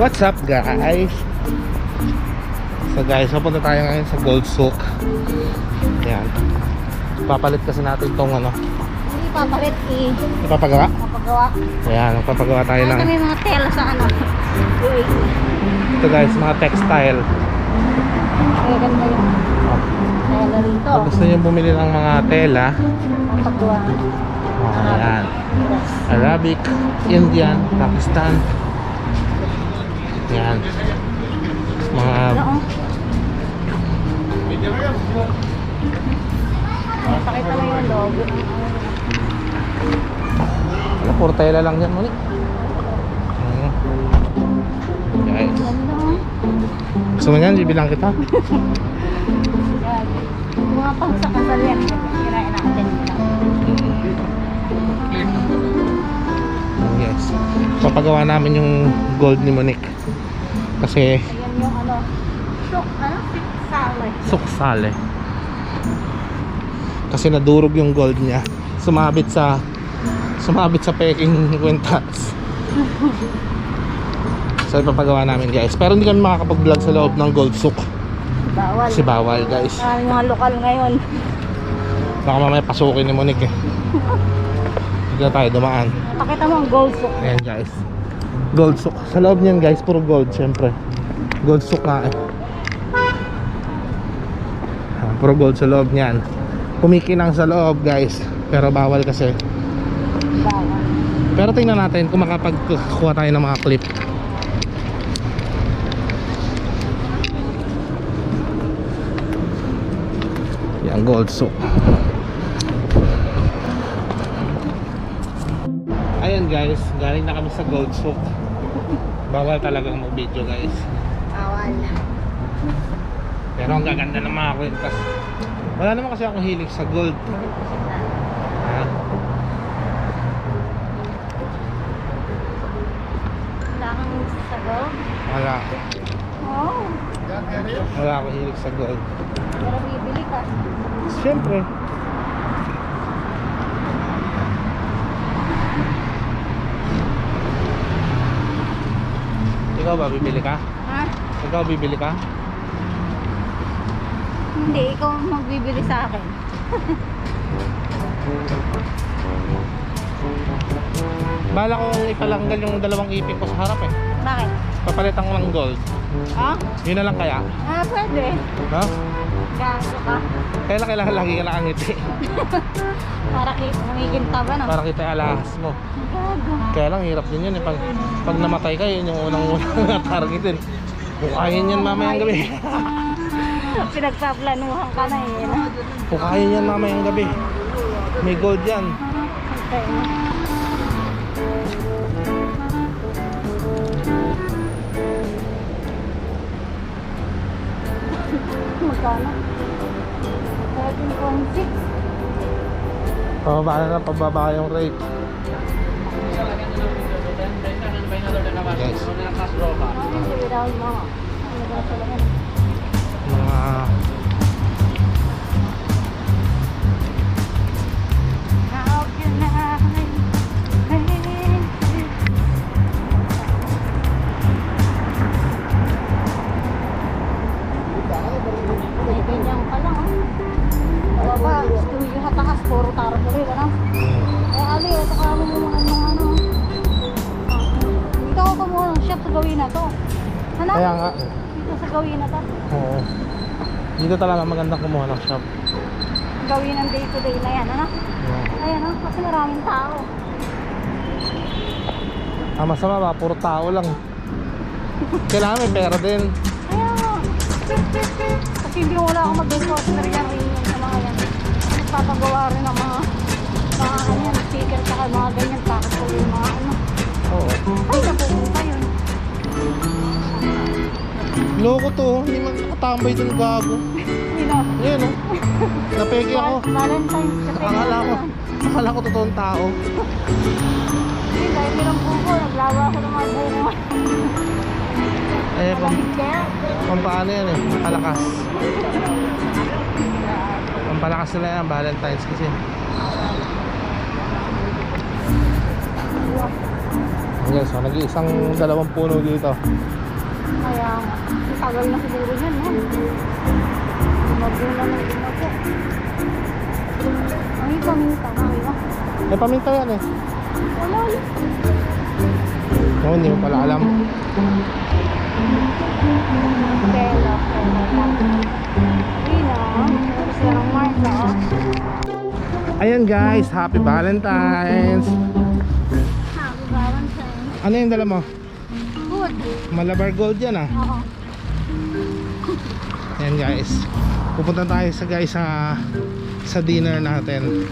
What's up guys? So guys, papunta tayo ngayon sa Gold Souk. Ayan. Papalit kasi natin tong ano. Hindi papalit Ipapagawa? Papagawa. Ayan, magpapagawa tayo ng Kami mga tela sa ano. ito guys, mga textile. Ay, ganda yung tela rito. Kung gusto nyo bumili ng mga tela, Papagawa. ayan, Arabic, Indian, Pakistan. Ayan. Mga Ano? Pakita mo yung logo. ano, puro tela lang yan, Monique. Guys, Ganda oh. gusto mo yan? Bibilang kita. Yan. Mga pang sa kasal yan. Kirain natin. Yes. Papagawa namin yung gold ni Monique. Kasi Ayan yung ano. Sale. suksale. Kasi nadurog yung gold niya. Sumabit sa peking kwintas. So ipapagawa namin guys. Pero hindi kami makakapag-vlog sa loob ng Gold Souk. Bawal. Kasi bawal guys. Ang mga lokal ngayon. Baka mamaya pasukin ni Monique eh. Hindi na tayo dumaan. Pakita mo ang gold souk. Ayan guys, Gold Souk. Sa loob niyan guys, puro gold syempre. Gold Souk nga eh. Puro gold sa loob niyan. Kumikinang sa loob guys. Pero bawal kasi. Bawal. Pero tingnan natin kung makapagkuha tayo ng mga clip. Yan, Gold Souk. Ayan guys, galing na kami sa Gold Souk. Bawal talagang mag-video guys. Bawal. Pero ang gaganda ng mga kwintas. Wala naman kasi akong hilig sa gold. Ha? Wala kang sa gold? Wala. Oo. Wala akong hilig sa gold. Pero bibili ka. Siyempre. Ikaw ba bibili ka? Ha? Ikaw bibili ka? Hindi, ikaw ang magbibili sa akin. Bala kong ipalanggal yung dalawang ipin ko sa harap eh. Bakit? Papalitan ko ng gold. Ha? Yun na lang kaya? Ah, pwede. Ha? Gaso ka. Kailangan lagi ka nakangiti. Para kumikinta ba, no? Para kita alahas mo. Gago. Kaya lang hirap din yun eh. Pag namatay ka, yun yung unang targetin. Pukayin yan mamayang gabi. Pinagpaplanuhan ka na eh, no? Pukayin yan mamayang gabi. May gold yan. Okay. Magkano? 13.6. Pababa na pababa yung rate. Guys, Sige daw mo. Ano ba sa laman? mga How can I? Ganyan ka lang, oh. Baba, studio hatakas, puro taro na rin, ano? Ali, ito ka mo mga ano. Dito ako kumuha ng shop sa gawin na to. Ano? kaya nga. Dito sa gawin na to. Oo. Dito talaga magandang kumuha ng shop. Gawin ng day to day na yan, ano? Ayan, oh, kasi maraming tao. Masama ba? Puro tao lang. Kailangan may pera din. Ayan, oh. Kasi hindi mo wala akong mag-customer yan sa mga yan. Nagpapagawa rin ng mga ano yan, sticker saka mga ganyan. Bakit ko yung mga ano. Oo. Ay, napupunta yun. Loko to. Hindi man nakatambay dun gago. Sino? Yan oh. Napeke ako. Valentine's kasi. Akala ko totoong tao. Hindi, dahil nilang bungo. Naglawa ako ng mga bungo. Eh, Malamig kaya. pampaano yan eh. Palakas. Pampalakas nila yan. Valentine's kasi. Guys, so nag-iisang dalawang puno dito. Kaya nga. Tagal na siguro yan, no? Magulang ng ginagawa. Ay, paminta. Ay, ba? May paminta yan eh. Wala yun. Oo, hindi mo pala alam. Pela. Hindi na. Tapos na ng Marta. Ayan guys, happy Valentine's. Happy Valentine's. Ano yung dala mo? Good. Malabar gold yan ah. Oo. Ayan guys, pupunta tayo sa dinner natin.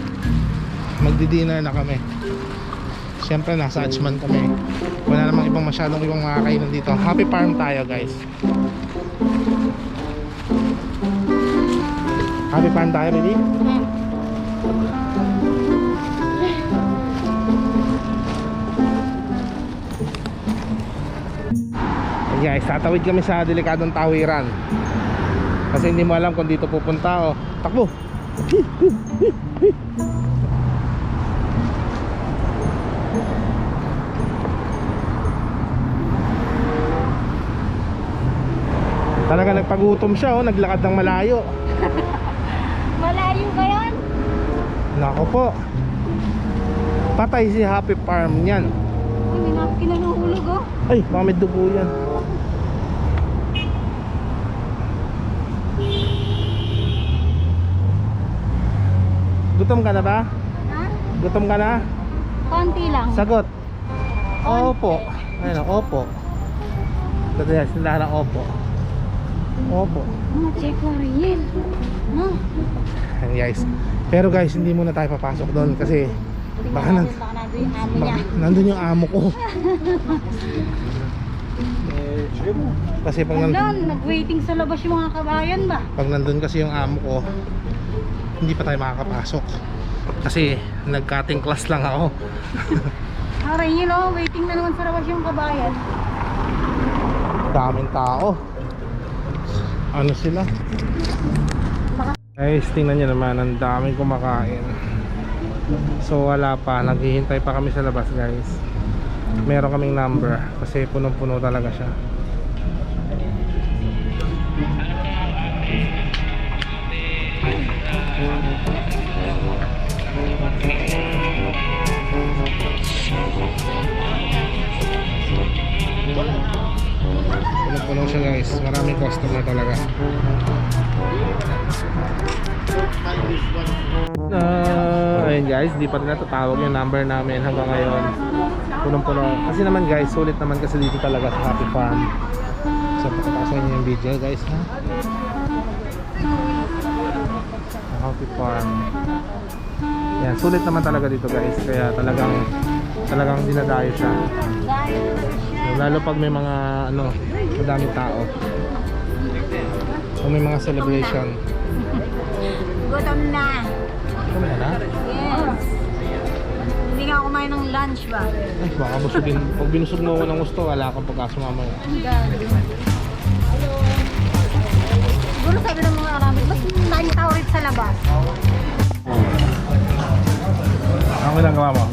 Magdi-dinner na kami. Siyempre nasa Achman kami. Wala namang ibang masyadong ibang makakainan dito. Happy Farm tayo guys. Happy Farm tayo, baby. Guys, tatawid kami sa delikadong tawiran kasi hindi mo alam kung dito pupunta o takbo. Talaga nagpagutom siya, naglakad ng malayo. Malayo ba yan? Nako po, patay si Happy Farm niyan. Ay, may napkin na nahulog, oh. Ay, baka may dugo yan. Gutom ka na ba? Ha? Gutom ka na? Konti lang. Sagot. Opo. Ayun, opo. Dito yan, sindahan ng opo. Opo. Check ko rin. No? Ayan guys. Pero guys, hindi muna tayo papasok doon kasi baka nandun yung amo niya. nandun yung amo ko. Kasi pag Nag-waiting sa labas yung mga kabayan ba? pag nandun kasi yung amo ko, hindi pa tayo makakapasok. Kasi nag-cutting class lang ako. Aray yun, oh. Waiting na naman sa labas yung kabayan. Daming tao. Ano sila? Guys, tingnan nyo naman, ang daming kumakain. So wala pa, naghihintay pa kami sa labas guys. Meron kaming number kasi punong-puno talaga siya. Punong-puno siya guys, maraming customer talaga. Ayun guys, di pa rin natatawag yung number namin hanggang ngayon. Punong-puno. Kasi naman guys, sulit naman kasi dito talaga sa Happy Farm. So pakatasan niyo yung video guys ha. Happy Farm. Yan, sulit naman talaga dito guys. Kaya talagang dinadayo siya. Lalo pag may mga madaming tao. Kung may mga celebration. Gutom na. Ano na? Yes. Hindi nga kumain ng lunch ba? Ay, baka busugin. Pag binusog mo ng gusto, wala kang pagkasumama. Siguro sabi ng mga Aramid, mas maraming tao rin sa labas. Ano ginagawa mo?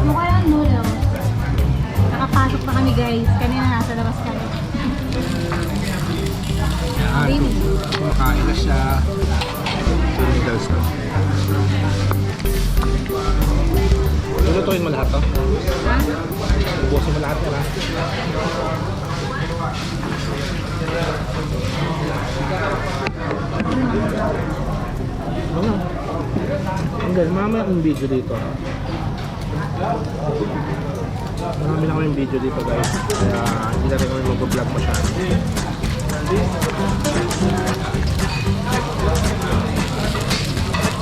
Mukha lang noodles. Nakapasok pa kami guys. Kanina nasa labas kami. Yan, kumakain na siya. Noodles na. Lulutuin mo lahat to? Ha? Ubusin mo lahat yan ha? Hanggang mamaya akong video dito. Marami na kaming video dito guys. Kaya hindi na rin kami mag-vlog masyado.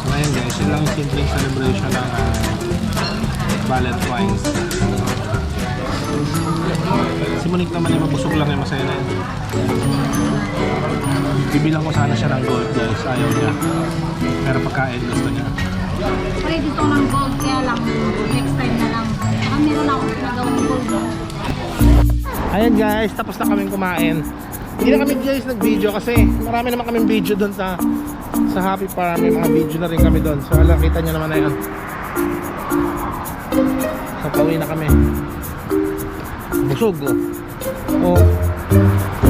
Ngayon guys, yun lang yung simpleng celebration ng Valentine's. Si Monique naman yung mabusog lang yung masaya na yun. Bibilang ko sana siya ng gold guys, ayaw niya. Pero pagkain gusto niya. Pwede ito ng gold kaya lang. Next time na lang. Saka meron ako pinagawang gold. Ayan guys, tapos na kaming kumain. Hindi na kami guys nag-video kasi marami naman kaming video doon sa Happy Farm. May mga video na rin kami doon. So alam, kita nyo naman na yan. So pauwi na kami. busog oh. Oh.